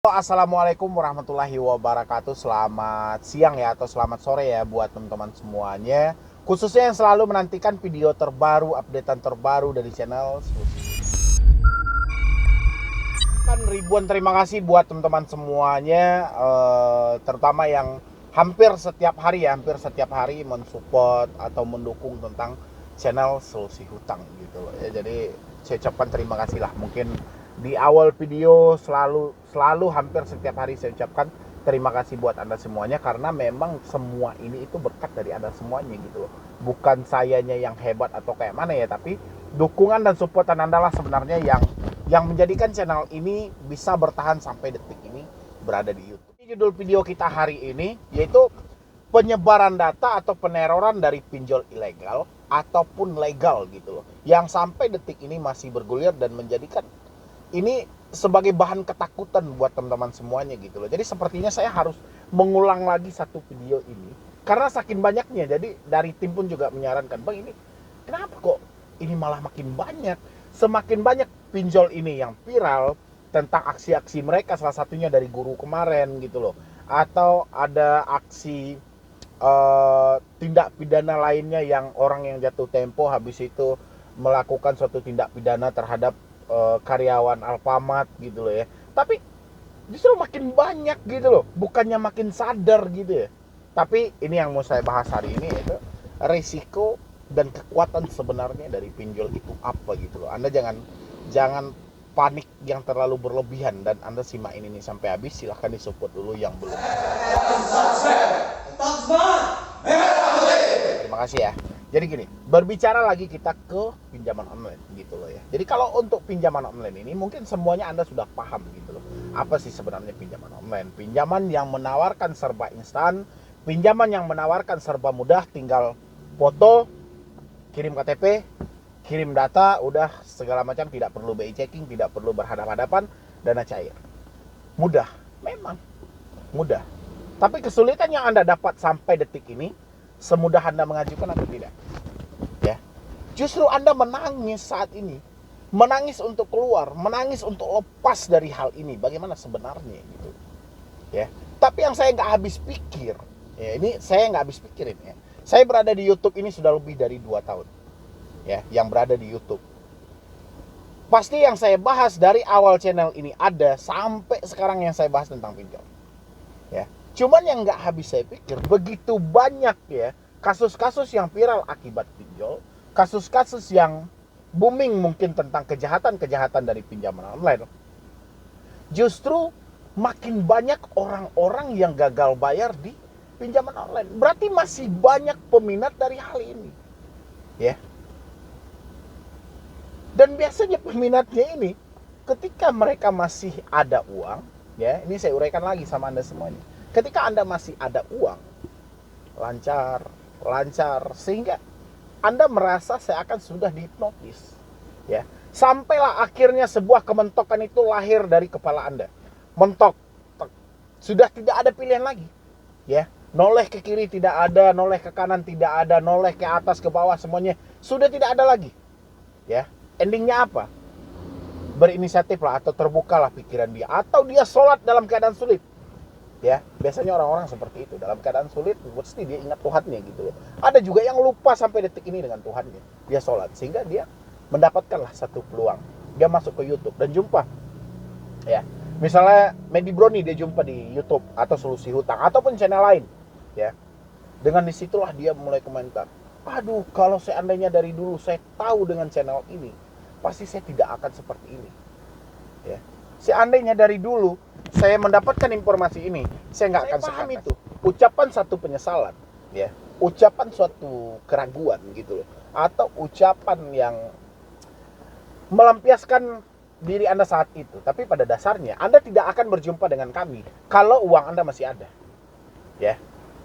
Assalamualaikum warahmatullahi wabarakatuh. Selamat siang ya atau selamat sore ya buat teman-teman semuanya. Khususnya yang selalu menantikan video terbaru, updatean terbaru dari channel Susi. Kan ribuan terima kasih buat teman-teman semuanya, terutama yang hampir setiap hari mensupport atau mendukung tentang channel Solusi Hutang gitu loh ya. Jadi saya ucapkan terima kasih lah. Mungkin di awal video selalu hampir setiap hari saya ucapkan terima kasih buat Anda semuanya, karena memang semua ini itu berkat dari Anda semuanya gitu loh. Bukan sayanya yang hebat atau kayak mana ya, tapi dukungan dan supportan Anda lah sebenarnya yang menjadikan channel ini bisa bertahan sampai detik ini berada di YouTube. Judul video kita hari ini yaitu penyebaran data atau peneroran dari pinjol ilegal ataupun legal gitu loh, yang sampai detik ini masih bergulir dan menjadikan ini sebagai bahan ketakutan buat teman-teman semuanya gitu loh. Jadi sepertinya saya harus mengulang lagi satu video ini karena saking banyaknya. Jadi dari tim pun juga menyarankan, "Bang, ini kenapa kok ini malah makin banyak?" Semakin banyak pinjol ini yang viral tentang aksi-aksi mereka, salah satunya dari guru kemarin gitu loh. Atau ada aksi tindak pidana lainnya yang orang yang jatuh tempo habis itu melakukan suatu tindak pidana terhadap karyawan Alfamart gitu loh ya. Tapi justru makin banyak gitu loh, bukannya makin sadar gitu ya. Tapi ini yang mau saya bahas hari ini, yaitu risiko dan kekuatan sebenarnya dari pinjol itu apa gitu loh. Anda jangan panik yang terlalu berlebihan, dan Anda simak ini nih sampai habis. Silahkan disupport dulu yang belum. Terima kasih ya. Jadi gini, berbicara lagi kita ke pinjaman online gitu loh ya. Jadi kalau untuk pinjaman online ini mungkin semuanya Anda sudah paham gitu loh. Apa sih sebenarnya pinjaman online? Pinjaman yang menawarkan serba instan, pinjaman yang menawarkan serba mudah, tinggal foto, kirim KTP, kirim data, udah segala macam, tidak perlu BI checking, tidak perlu berhadapan-hadapan, dana cair. Mudah, memang mudah. Tapi kesulitan yang Anda dapat sampai detik ini, semudah Anda mengajukan atau tidak? Ya. Justru Anda menangis saat ini. Menangis untuk keluar, menangis untuk lepas dari hal ini. Bagaimana sebenarnya gitu. Ya. Tapi yang saya nggak habis pikir, ya ini saya nggak habis pikirin ya. Saya berada di YouTube ini sudah lebih dari 2 tahun. Ya, yang berada di YouTube. Pasti yang saya bahas dari awal channel ini ada sampai sekarang yang saya bahas tentang pinjol. Ya. Cuman yang nggak habis saya pikir, begitu banyak ya kasus-kasus yang viral akibat pinjol, kasus-kasus yang booming mungkin tentang kejahatan-kejahatan dari pinjaman online. Justru makin banyak orang-orang yang gagal bayar di pinjaman online. Berarti masih banyak peminat dari hal ini. Ya. Dan biasanya peminatnya ini ketika mereka masih ada uang, ya, ini saya uraikan lagi sama Anda semuanya. Ketika Anda masih ada uang, lancar, sehingga Anda merasa seakan sudah dihipnotis. Ya. Sampailah akhirnya sebuah kementokan itu lahir dari kepala Anda. Mentok. Sudah tidak ada pilihan lagi. Ya. Noleh ke kiri tidak ada, noleh ke kanan tidak ada, noleh ke atas ke bawah semuanya sudah tidak ada lagi. Ya. Endingnya apa? Berinisiatif lah atau terbukalah pikiran dia, atau dia sholat dalam keadaan sulit. Ya, biasanya orang-orang seperti itu, dalam keadaan sulit mesti dia ingat Tuhannya gitu loh. Ada juga yang lupa sampai detik ini dengan Tuhannya. Dia sholat sehingga dia mendapatkanlah satu peluang. Dia masuk ke YouTube dan jumpa, ya, misalnya Medi Brony, dia jumpa di YouTube atau Solusi Hutang ataupun channel lain, ya. Dengan disitulah dia mulai komentar, "Aduh, kalau seandainya dari dulu saya tahu dengan channel ini, pasti saya tidak akan seperti ini." Ya. Seandainya dari dulu saya mendapatkan informasi ini, saya nggak akan paham itu. Ucapan satu penyesalan, ya, ucapan suatu keraguan gitu loh, atau ucapan yang melampiaskan diri Anda saat itu. Tapi pada dasarnya Anda tidak akan berjumpa dengan kami kalau uang Anda masih ada. Ya.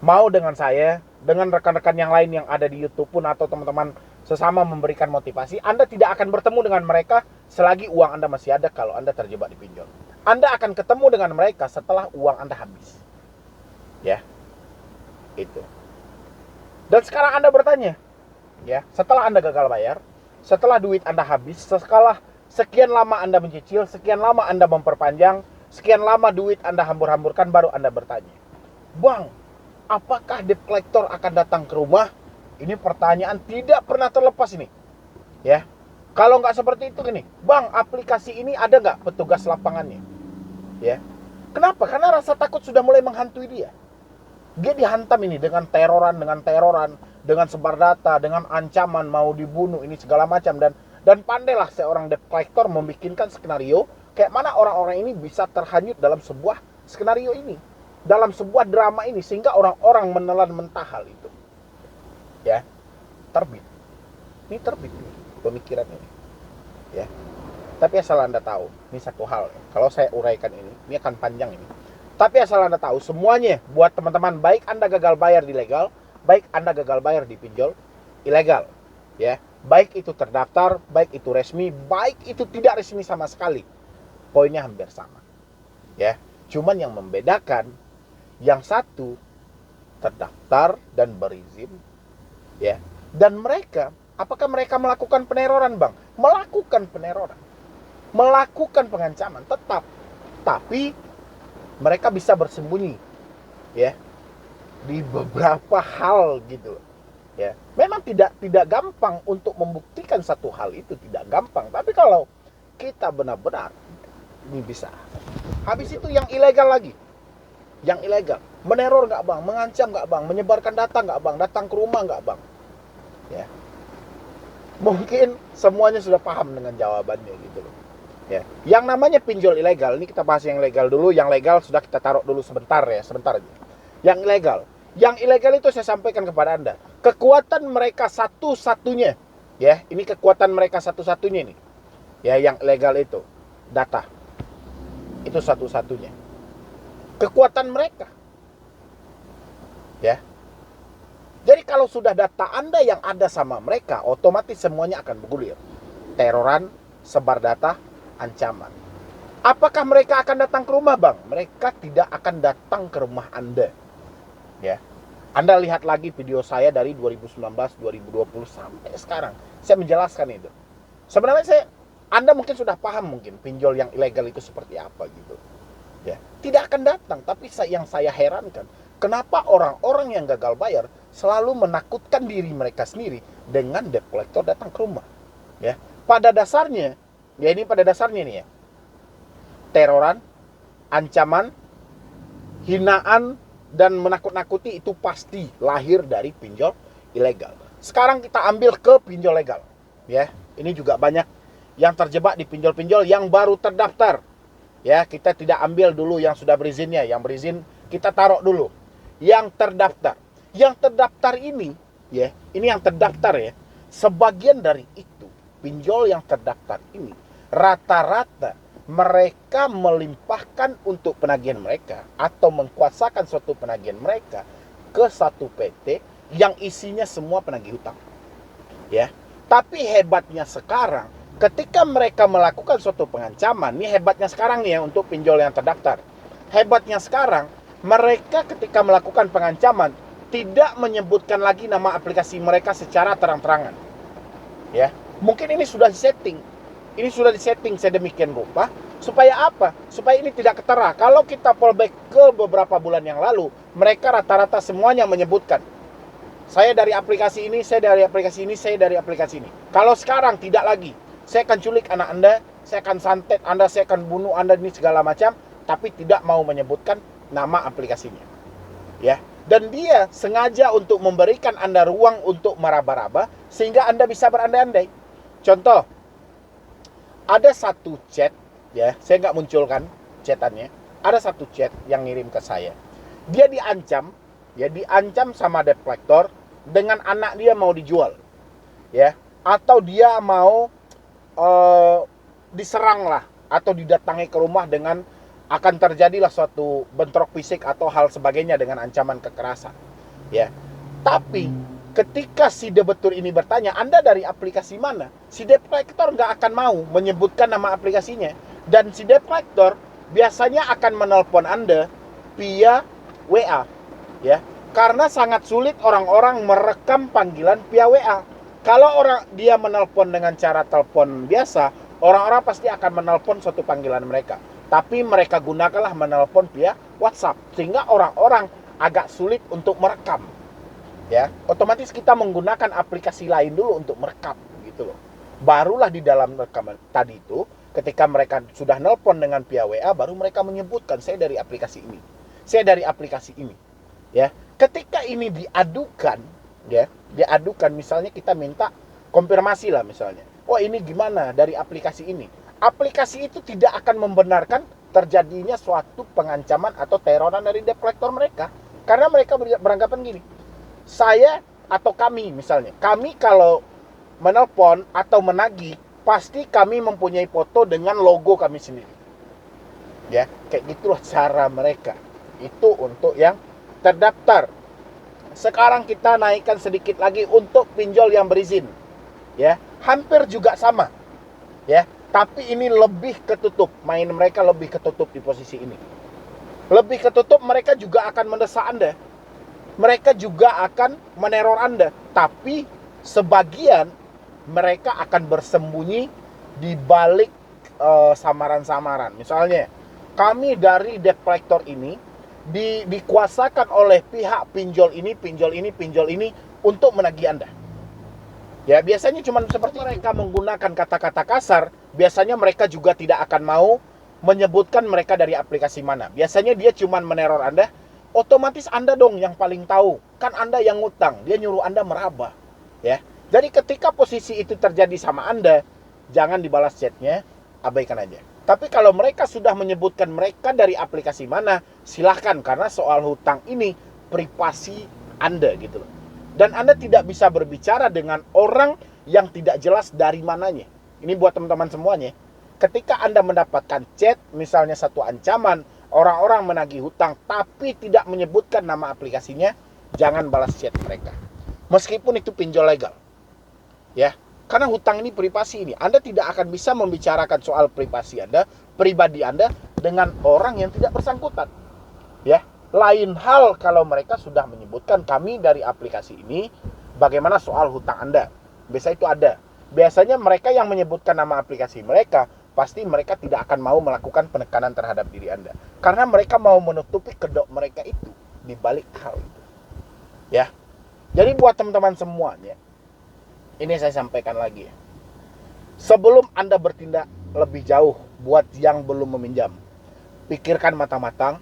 Mau dengan saya, dengan rekan-rekan yang lain yang ada di YouTube pun, atau teman-teman sesama memberikan motivasi, Anda tidak akan bertemu dengan mereka selagi uang Anda masih ada kalau Anda terjebak di pinjol. Anda akan ketemu dengan mereka setelah uang Anda habis. Ya. Itu. Dan sekarang Anda bertanya, ya, setelah Anda gagal bayar, setelah duit Anda habis, setelah sekian lama Anda mencicil, sekian lama Anda memperpanjang, Sekian lama duit Anda hambur-hamburkan, baru Anda bertanya, "Bang, apakah debt collector akan datang ke rumah?" Ini pertanyaan tidak pernah terlepas ini. Ya, kalau nggak seperti itu gini, "Bang, aplikasi ini ada nggak petugas lapangannya?" Ya, kenapa? Karena rasa takut sudah mulai menghantui dia. Dia dihantam ini dengan teroran, dengan sebar data, dengan ancaman mau dibunuh ini segala macam, dan pandailah seorang debt collector membikinkan skenario kayak mana orang-orang ini bisa terhanyut dalam sebuah skenario ini, dalam sebuah drama ini, sehingga orang-orang menelan mentah hal itu. Ya, terbit. Ini terbit nih, pemikiran ini. Ya. Tapi asal Anda tahu, ini satu hal. Kalau saya uraikan ini akan panjang ini. Tapi asal Anda tahu, semuanya buat teman-teman, baik Anda gagal bayar di legal, baik Anda gagal bayar di pinjol ilegal, ya. Baik itu terdaftar, baik itu resmi, baik itu tidak resmi sama sekali. Poinnya hampir sama. Ya. Cuman yang membedakan, yang satu terdaftar dan berizin, ya. Dan mereka, apakah mereka melakukan peneroran, Bang? Melakukan peneroran. Melakukan pengancaman tetap. Tapi mereka bisa bersembunyi, ya, di beberapa hal gitu, ya. Memang tidak gampang untuk membuktikan satu hal itu, tidak gampang. Tapi kalau kita benar-benar ini bisa. Habis itu yang ilegal lagi, yang ilegal, meneror nggak, Bang? Mengancam nggak, Bang? Menyebarkan data nggak, Bang? Datang ke rumah nggak, Bang? Ya, mungkin semuanya sudah paham dengan jawabannya gitu loh. Ya. Yang namanya pinjol ilegal, ini kita bahas yang legal dulu. Yang legal sudah kita taruh dulu sebentar ya, sebentar aja. Yang ilegal itu saya sampaikan kepada Anda. Kekuatan mereka satu-satunya, ya, ini kekuatan mereka satu-satunya nih. Ya, yang ilegal itu data. Itu satu-satunya. Kekuatan mereka. Ya. Jadi kalau sudah data Anda yang ada sama mereka, otomatis semuanya akan bergulir. Teroran, sebar data, ancaman. Apakah mereka akan datang ke rumah, Bang? Mereka tidak akan datang ke rumah Anda. Ya. Anda lihat lagi video saya dari 2019, 2020 sampai sekarang. Saya menjelaskan itu. Sebenarnya Anda mungkin sudah paham mungkin pinjol yang ilegal itu seperti apa gitu. Ya. Tidak akan datang, tapi yang saya herankan, kenapa orang-orang yang gagal bayar selalu menakutkan diri mereka sendiri dengan debt collector datang ke rumah. Ya. Pada dasarnya nih ya, teroran, ancaman, hinaan, dan menakut-nakuti itu pasti lahir dari pinjol ilegal. Sekarang kita ambil ke pinjol legal, ya. Ini juga banyak yang terjebak di pinjol-pinjol yang baru terdaftar. Ya, kita tidak ambil dulu yang sudah berizinnya, yang berizin kita taruh dulu. Yang terdaftar. Yang terdaftar ini, ya, ini yang terdaftar ya. Sebagian dari itu, pinjol yang terdaftar ini rata-rata mereka melimpahkan untuk penagihan mereka atau mengkuasakan suatu penagihan mereka ke satu PT yang isinya semua penagih hutang. Ya. Tapi hebatnya sekarang ketika mereka melakukan suatu pengancaman, ini hebatnya sekarang nih ya untuk pinjol yang terdaftar. Hebatnya sekarang mereka ketika melakukan pengancaman tidak menyebutkan lagi nama aplikasi mereka secara terang-terangan. Ya. Mungkin ini sudah disetting. Ini sudah disetting sedemikian rupa supaya apa? Supaya ini tidak ketara. Kalau kita fallback ke beberapa bulan yang lalu, mereka rata-rata semuanya menyebutkan, saya dari aplikasi ini, saya dari aplikasi ini, saya dari aplikasi ini. Kalau sekarang tidak lagi. Saya akan culik anak Anda, saya akan santet Anda, saya akan bunuh Anda, ini segala macam, tapi tidak mau menyebutkan nama aplikasinya. Ya. Dan dia sengaja untuk memberikan Anda ruang untuk meraba-raba sehingga Anda bisa berandai-andai. Contoh, ada satu chat, ya, saya nggak munculkan chatannya. Ada satu chat yang ngirim ke saya. Dia diancam, ya, diancam sama debt collector dengan anak dia mau dijual, ya, atau dia mau diserang lah, atau didatangi ke rumah dengan akan terjadilah suatu bentrok fisik atau hal sebagainya dengan ancaman kekerasan, ya. Tapi ketika si debitur ini bertanya, Anda dari aplikasi mana? Si debt collector nggak akan mau menyebutkan nama aplikasinya. Dan si debt collector biasanya akan menelpon Anda via WA. Ya, karena sangat sulit orang-orang merekam panggilan via WA. Kalau dia menelpon dengan cara telepon biasa, orang-orang pasti akan menelpon suatu panggilan mereka. tapi mereka gunakanlah menelpon via WhatsApp, sehingga orang-orang agak sulit untuk merekam. Ya, otomatis kita menggunakan aplikasi lain dulu untuk merekam gitu loh. Barulah di dalam rekaman tadi itu, ketika mereka sudah nelpon dengan via WA, baru mereka menyebutkan saya dari aplikasi ini, saya dari aplikasi ini. Ya, ketika ini diadukan, ya, diadukan misalnya kita minta konfirmasi lah misalnya. Oh ini gimana dari aplikasi ini? Aplikasi itu tidak akan membenarkan terjadinya suatu pengancaman atau teroran dari debt collector mereka, karena mereka beranggapan gini. Saya atau kami misalnya, kami kalau menelpon atau menagih, pasti kami mempunyai foto dengan logo kami sendiri. Ya, kayak gitulah cara mereka. Itu untuk yang terdaftar. Sekarang kita naikkan sedikit lagi untuk pinjol yang berizin. Ya, hampir juga sama. Ya, tapi ini lebih ketutup. Main mereka lebih ketutup di posisi ini. Lebih ketutup, mereka juga akan mendesak Anda. Mereka juga akan meneror Anda, tapi sebagian mereka akan bersembunyi di balik samaran-samaran. Misalnya, kami dari debt collector ini dikuasakan oleh pihak pinjol ini untuk menagih Anda. Ya, biasanya cuma seperti mereka menggunakan kata-kata kasar, biasanya mereka juga tidak akan mau menyebutkan mereka dari aplikasi mana. Biasanya dia cuma meneror Anda. Otomatis Anda dong yang paling tahu. Kan Anda yang ngutang, dia nyuruh Anda meraba. Ya. Jadi ketika posisi itu terjadi sama Anda, jangan dibalas chatnya, abaikan aja. Tapi kalau mereka sudah menyebutkan mereka dari aplikasi mana, silahkan, karena soal hutang ini privasi Anda gitu loh. Dan Anda tidak bisa berbicara dengan orang yang tidak jelas dari mananya. Ini buat teman-teman semuanya. Ketika Anda mendapatkan chat, misalnya satu ancaman, orang-orang menagih hutang tapi tidak menyebutkan nama aplikasinya, jangan balas chat mereka. Meskipun itu pinjol legal. Ya, karena hutang ini privasi ini. Anda tidak akan bisa membicarakan soal privasi Anda, pribadi Anda dengan orang yang tidak bersangkutan. Ya, lain hal kalau mereka sudah menyebutkan kami dari aplikasi ini, bagaimana soal hutang Anda. Biasa itu ada. Biasanya mereka yang menyebutkan nama aplikasi mereka, pasti mereka tidak akan mau melakukan penekanan terhadap diri Anda. Karena mereka mau menutupi kedok mereka itu di balik hal itu. Ya. Jadi buat teman-teman semuanya, ini saya sampaikan lagi ya. Sebelum Anda bertindak lebih jauh buat yang belum meminjam, pikirkan matang-matang,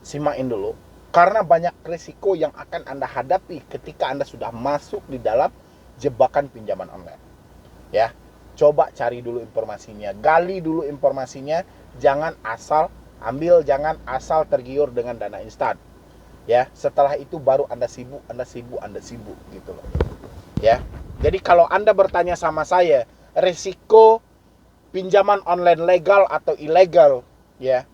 simakin dulu. Karena banyak risiko yang akan Anda hadapi ketika Anda sudah masuk di dalam jebakan pinjaman online. Ya. Coba cari dulu informasinya, gali dulu informasinya, jangan asal ambil, jangan asal tergiur dengan dana instan. Ya, setelah itu baru Anda sibuk gitu loh. Ya. Jadi kalau Anda bertanya sama saya, risiko pinjaman online legal atau ilegal, ya.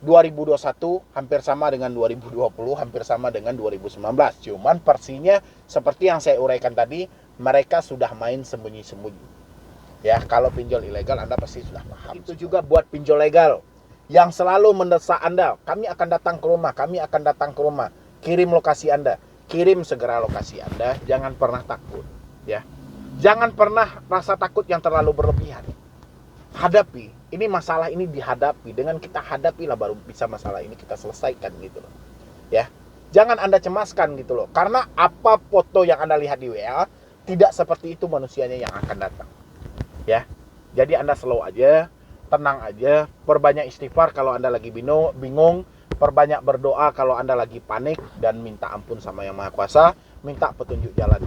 2021 hampir sama dengan 2020, hampir sama dengan 2019. Cuman versinya seperti yang saya uraikan tadi, mereka sudah main sembunyi-sembunyi. Ya, kalau pinjol ilegal Anda pasti sudah paham. Itu juga buat pinjol legal yang selalu mendesak Anda, kami akan datang ke rumah, kirim lokasi Anda, kirim segera lokasi Anda, jangan pernah takut, ya. Jangan pernah rasa takut yang terlalu berlebihan. Hadapi, ini masalah ini dihadapi, dengan kita hadapi lah baru bisa masalah ini kita selesaikan gitu loh. Ya. Jangan Anda cemaskan gitu loh, karena apa foto yang Anda lihat di WA tidak seperti itu manusianya yang akan datang. Ya, jadi Anda slow aja, tenang aja, perbanyak istighfar kalau Anda lagi bingung, perbanyak berdoa kalau Anda lagi panik, dan minta ampun sama Yang Maha Kuasa, minta petunjuk jalan.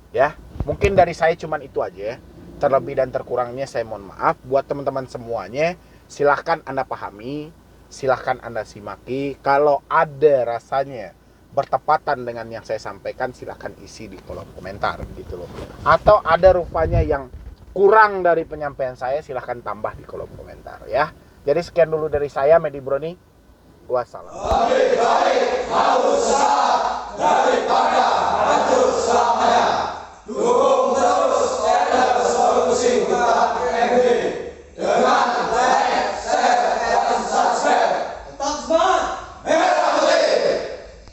Ya, mungkin dari saya cuman itu aja. Terlebih dan terkurangnya saya mohon maaf. Buat teman-teman semuanya, silahkan Anda pahami, silahkan Anda simaki. Kalau ada rasanya bertepatan dengan yang saya sampaikan, silahkan isi di kolom komentar gitu loh. Atau ada rupanya yang kurang dari penyampaian saya, silahkan tambah di kolom komentar ya. Jadi sekian dulu dari saya, Medi Broni. Wassalam. Lebih baik